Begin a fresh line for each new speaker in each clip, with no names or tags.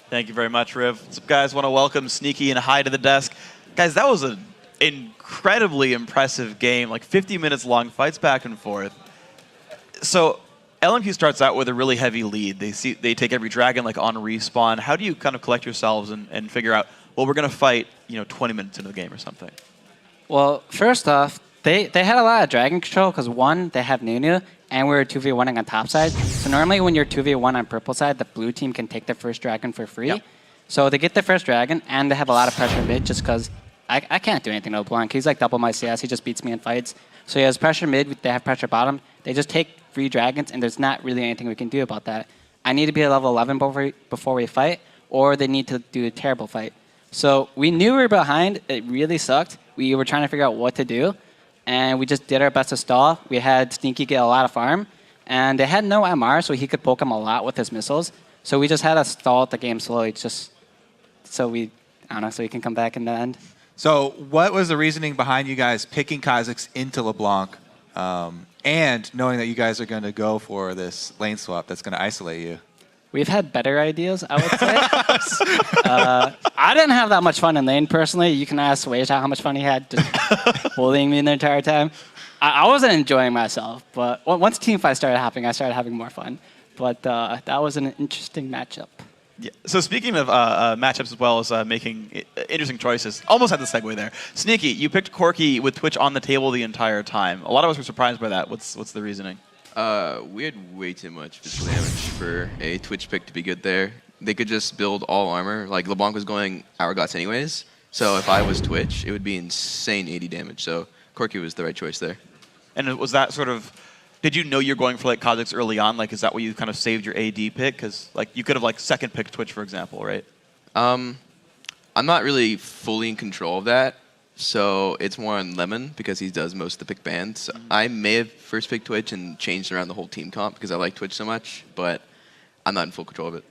Thank you very much, Riv. So guys, want to welcome Sneaky and Hi to the desk. Guys, that was an incredibly impressive game, like 50 minutes long, fights back and forth. So LMQ starts out with a really heavy lead. They take every dragon like on respawn. How do you kind of collect yourselves and figure out, well, we're going to fight 20 minutes into the game or something?
Well, first off, they had a lot of dragon control because one, they have Nunu, and we were 2v1ing on top side. So normally when you're 2v1 on purple side, the blue team can take the first dragon for free. Yep. So they get the first dragon, and they have a lot of pressure mid just because I can't do anything to LeBlanc. He's like double my CS. He just beats me in fights. So he has pressure mid. They have pressure bottom. They just take free dragons, and there's not really anything we can do about that. I need to be at level 11 before we fight, or they need to do a terrible fight. So we knew we were behind. It really sucked. We were trying to figure out what to do, and we just did our best to stall. We had Sneaky get a lot of farm, and they had no MR, so he could poke him a lot with his missiles. So we just had to stall the game slowly, just so we can come back in the end.
So what was the reasoning behind you guys picking Kha'Zix into LeBlanc and knowing that you guys are going to go for this lane swap that's going to isolate you?
We've had better ideas, I would say. I didn't have that much fun in lane, personally. You can ask Weisha how much fun he had just bullying me the entire time. I wasn't enjoying myself, but once teamfights started happening, I started having more fun. But that was an interesting matchup.
Yeah. So speaking of matchups as well as making interesting choices, almost had the segue there. Sneaky, you picked Corki with Twitch on the table the entire time. A lot of us were surprised by that. What's the reasoning?
We had way too much physical damage for a Twitch pick to be good there. They could just build all armor. Like, LeBlanc was going Hourglass anyways, so if I was Twitch, it would be insane 80 damage. So Corki was the right choice there. And
was that sort of... Did you know you're going for like Kha'Zix early on? Like, is that where you kind of saved your AD pick? Because like you could have like second picked Twitch, for example, right?
I'm not really fully in control of that, so it's more on Lemon because he does most of the pick bans. I may have first picked Twitch and changed around the whole team comp because I like Twitch so much, but I'm not in full control of it.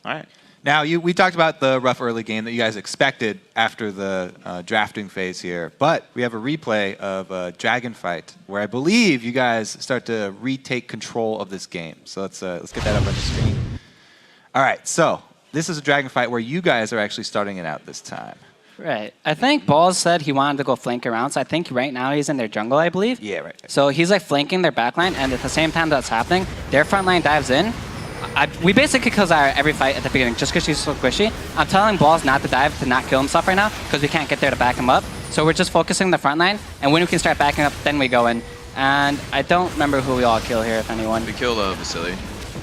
All right.
Now, we talked about the rough early game that you guys expected after the drafting phase here, but we have a replay of a dragon fight where I believe you guys start to retake control of this game. So let's get that up on the screen. All right, so this is a dragon fight where you guys are actually starting it out this time.
Right. I think Balls said he wanted to go flank around, so I think right now he's in their jungle, I believe.
Yeah, right.
So he's like flanking their backline, and at the same time that's happening, their front line dives in. We basically kill Zyra every fight at the beginning just because she's so squishy. I'm telling Balls not to dive, to not kill himself right now because we can't get there to back him up. So we're just focusing the front line, and when we can start backing up, then we go in. And I don't remember who we all kill here, if anyone.
We killed Vasily.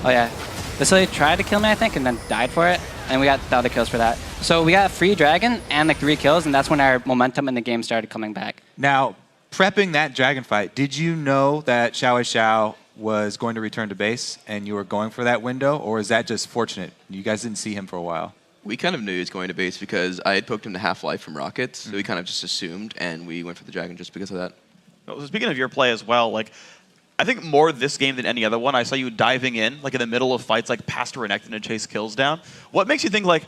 Oh yeah. Vasily tried to kill me, I think, and then died for it. And we got the other kills for that. So we got free dragon and like 3 kills, and that's when our momentum in the game started coming back.
Now, prepping that dragon fight, did you know that Xiao was going to return to base and you were going for that window, or is that just fortunate? You guys didn't see him for a while.
We kind of knew he was going to base because I had poked him to half-life from rockets, so we kind of just assumed, and we went for the dragon just because of that.
Well, speaking of your play as well, like I think more this game than any other one, I saw you diving in, like in the middle of fights, like past Renekton to chase kills down. What makes you think, like,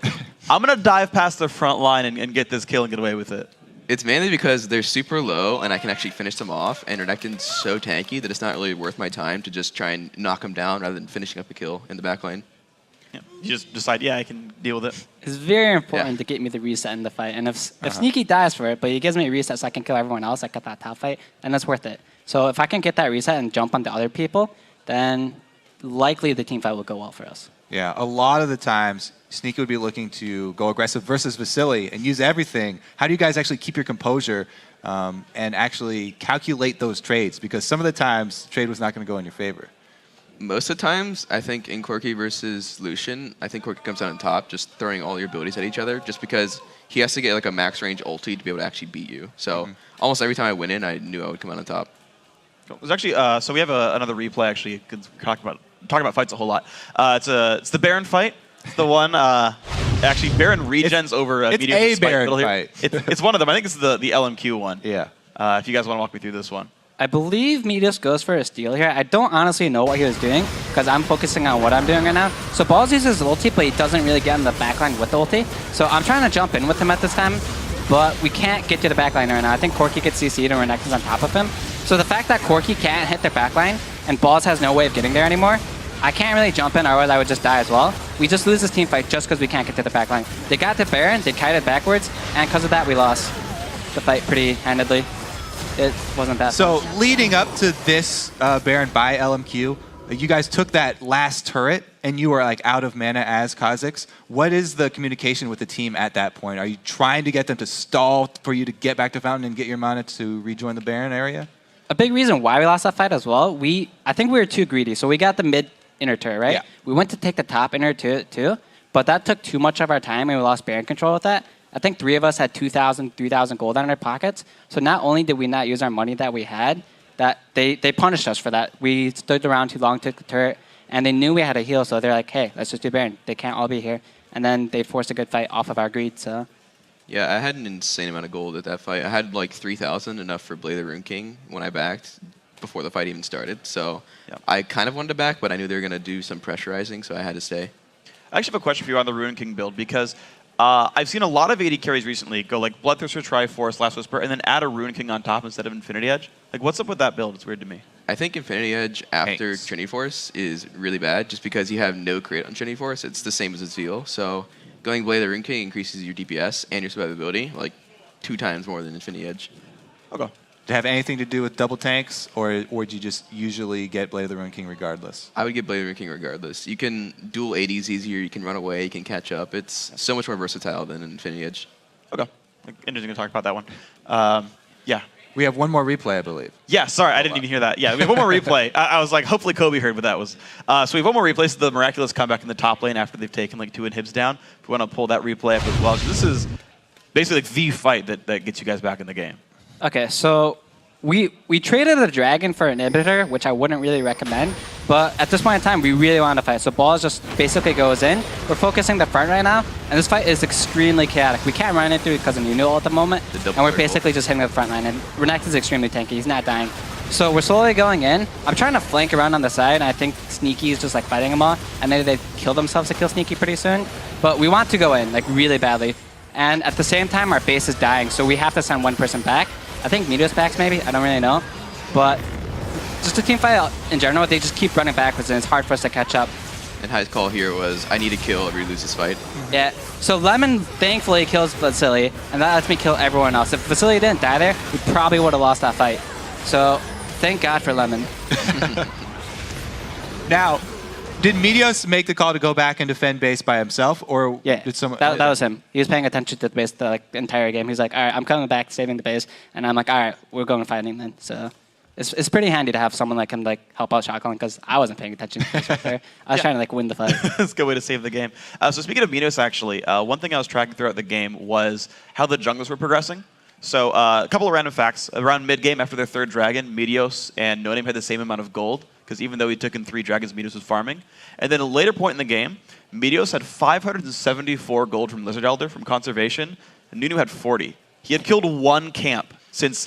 I'm going to dive past the front line and get this kill and get away with it?
It's mainly because they're super low, and I can actually finish them off, and Renekton's so tanky that it's not really worth my time to just try and knock him down rather than finishing up a kill in the back lane.
Yeah. You just decide, yeah, I can deal with it.
It's very important to get me the reset in the fight. And if Sneaky dies for it, but he gives me a reset so I can kill everyone else, like at that top fight, then that's worth it. So if I can get that reset and jump onto other people, then likely the team fight will go well for us.
Yeah, a lot of the times, Sneaky would be looking to go aggressive versus Vasily and use everything. How do you guys actually keep your composure and actually calculate those trades? Because some of the times, trade was not going to go in your favor.
Most of the times, I think in Corki versus Lucian, I think Corki comes out on top, just throwing all your abilities at each other, just because he has to get like a max range ulti to be able to actually beat you. So almost every time I went in, I knew I would come out on top.
There's actually so we have another replay. Actually, talking about fights a whole lot. It's the Baron fight. It's the one actually Baron regens over
it's
medium
a Baron fight.
It's one of them. I think it's the LMQ one.
Yeah.
If you guys want to walk me through this one.
I believe Medius goes for a steal here. I don't honestly know what he was doing because I'm focusing on what I'm doing right now. So Balls uses ulti, but he doesn't really get in the backline with the ulti. So I'm trying to jump in with him at this time, but we can't get to the backline right now. I think Corki gets CC'd and Renekton's on top of him. So the fact that Corki can't hit their backline and Balls has no way of getting there anymore I can't really jump in, otherwise I would just die as well. We just lose this team fight just because we can't get to the back line. They got to Baron, they kited backwards, and because of that, we lost the fight pretty handedly. It wasn't that
So
fun.
leading up to this Baron by LMQ, you guys took that last turret and you were like out of mana as Kha'Zix. What is the communication with the team at that point? Are you trying to get them to stall for you to get back to Fountain and get your mana to rejoin the Baron area?
A big reason why we lost that fight as well, I think we were too greedy. So we got the mid inner turret, right?
Yeah.
We went to take the top inner turret too, but that took too much of our time and we lost Baron control with that. I think 3 of us had 2,000, 3,000 gold in our pockets. So not only did we not use our money that we had, that they punished us for that. We stood around too long, took the turret, and they knew we had a heal, so they're like, hey, let's just do Baron. They can't all be here. And then they forced a good fight off of our greed, so.
Yeah, I had an insane amount of gold at that fight. I had like 3,000, enough for Blade the Rune King when I backed before the fight even started. So I kind of wanted to back, but I knew they were going to do some pressurizing, so I had to stay.
I actually have a question for you on the Rune King build, because I've seen a lot of AD carries recently go like Bloodthirster, Triforce, Last Whisper, and then add a Rune King on top instead of Infinity Edge. Like, what's up with that build? It's weird to me.
I think Infinity Edge after
Thanks.
Trinity Force is really bad just because you have no crit on Trinity Force. It's the same as its Zeal. So going Blade the Rune King increases your DPS and your survivability like 2 times more than Infinity Edge.
Okay.
Did it have anything to do with double tanks, or would you just usually get Blade of the Rune King regardless?
I would get Blade the Rune King regardless. You can duel ADs easier, you can run away, you can catch up. It's so much more versatile than Infinity Edge.
Okay. Interesting to talk about that one. Yeah.
We have one more replay, I believe.
Yeah, sorry, I didn't even hear that. Yeah, we have one more replay. I was like, hopefully Kobe heard what that was. So we have one more replay. So the Miraculous comeback in the top lane after they've taken like 2 inhibs down. If we want to pull that replay up as well. So this is basically like the fight that gets you guys back in the game.
Okay, so we traded a dragon for an inhibitor, which I wouldn't really recommend. But at this point in time, we really want to fight. So Balls just basically goes in. We're focusing the front right now, and this fight is extremely chaotic. We can't run it through because of Nuno at the moment, and we're basically just hitting the front line. And Renekton is extremely tanky. He's not dying. So we're slowly going in. I'm trying to flank around on the side, and I think Sneaky is just like fighting them all. And maybe they kill themselves to kill Sneaky pretty soon. But we want to go in like really badly. And at the same time, our base is dying, so we have to send one person back. I think Meteor's backs maybe, I don't really know. But just a team fight in general, they just keep running backwards and it's hard for us to catch up.
And High's call here was, I need to kill or we lose this fight.
Yeah, so Lemon thankfully kills Vasily, and that lets me kill everyone else. If Vasily didn't die there, we probably would have lost that fight. So thank God for Lemon.
Now, did Meteos make the call to go back and defend base by himself, or
Yeah,
did someone?
that was him. He was paying attention to the base the entire game. He's like, all right, I'm coming back, saving the base. And I'm like, all right, we're going fighting then. So it's pretty handy to have someone that can like help out Shotgun, because I wasn't paying attention to this right there. I was trying to like win the fight.
That's a good way to save the game. So speaking of Meteos, actually, one thing I was tracking throughout the game was how the junglers were progressing. So a couple of random facts. Around mid-game, after their 3rd dragon, Meteos and No Name had the same amount of gold, because even though he took in 3 dragons, Meteos was farming. And then at a later point in the game, Meteos had 574 gold from Lizard Elder from conservation, and Nunu had 40. He had killed 1 camp since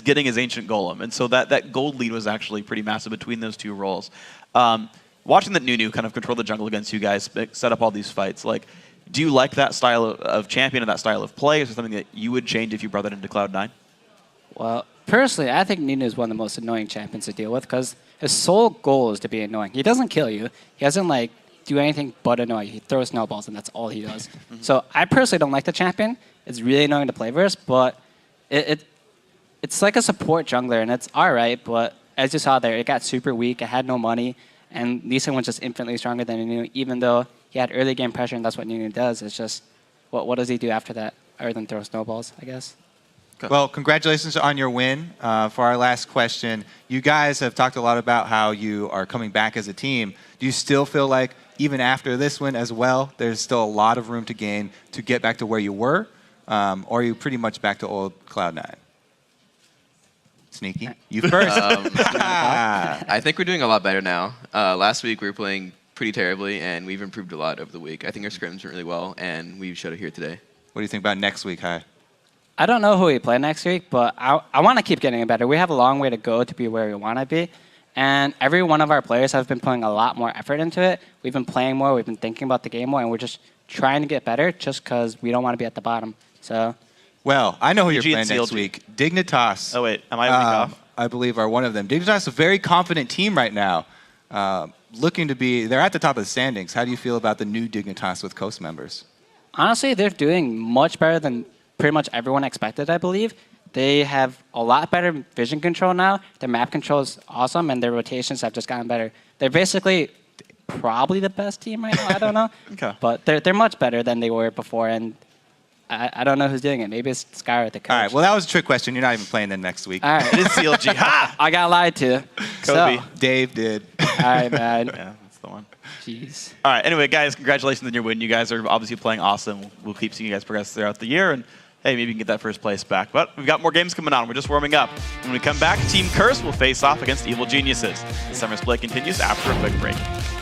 getting his Ancient Golem, and so that gold lead was actually pretty massive between those 2 roles. Watching that Nunu kind of control the jungle against you guys, set up all these fights, like, do you like that style of champion and that style of play? Is there something that you would change if you brought that into Cloud9?
Well, personally, I think Nunu is one of the most annoying champions to deal with, because his sole goal is to be annoying. He doesn't kill you. He doesn't like do anything but annoy you. He throws snowballs, and that's all he does. So I personally don't like the champion. It's really annoying to play versus, but it's like a support jungler, and it's all right. But as you saw there, it got super weak. It had no money, and Lee Sin was just infinitely stronger than Nunu, even though he had early game pressure, and that's what Nunu does. It's just, what does he do after that, other than throw snowballs, I guess?
Well, congratulations on your win. For our last question, you guys have talked a lot about how you are coming back as a team. Do you still feel like, even after this win as well, there's still a lot of room to gain to get back to where you were? Or are you pretty much back to old Cloud9? Sneaky, you first.
I think we're doing a lot better now. Last week we were playing pretty terribly, and we've improved a lot over the week. I think our scrims went really well, and we showed it here today.
What do you think about next week, Hi?
I don't know who we play next week, but I want to keep getting better. We have a long way to go to be where we want to be. And every one of our players has been putting a lot more effort into it. We've been playing more, we've been thinking about the game more, and we're just trying to get better just because we don't want to be at the bottom. So,
well, I know who you're
PG and
playing next
CLG.
week. Dignitas.
Oh, wait. Am I a week off?
I believe are one of them. Dignitas is a very confident team right now. looking to be, they're at the top of the standings. How do you feel about the new Dignitas with Coast members?
Honestly, they're doing much better than pretty much everyone expected, I believe. They have a lot better vision control now. Their map control is awesome, and their rotations have just gotten better. They're basically probably the best team right now. I don't know.
Okay.
But they're much better than they were before, and I don't know who's doing it. Maybe it's Skyr, the coach.
All right, well, that was a trick question. You're not even playing then next week.
All right.
It is CLG. Ha!
I got lied to.
Kobe.
So,
Dave did.
all right, man.
Yeah, that's the one.
Jeez.
All right. Anyway, guys, congratulations on your win. You guys are obviously playing awesome. We'll keep seeing you guys progress throughout the year, and hey, maybe you can get that first place back. But we've got more games coming on. We're just warming up. When we come back, Team Curse will face off against Evil Geniuses. The summer split continues after a quick break.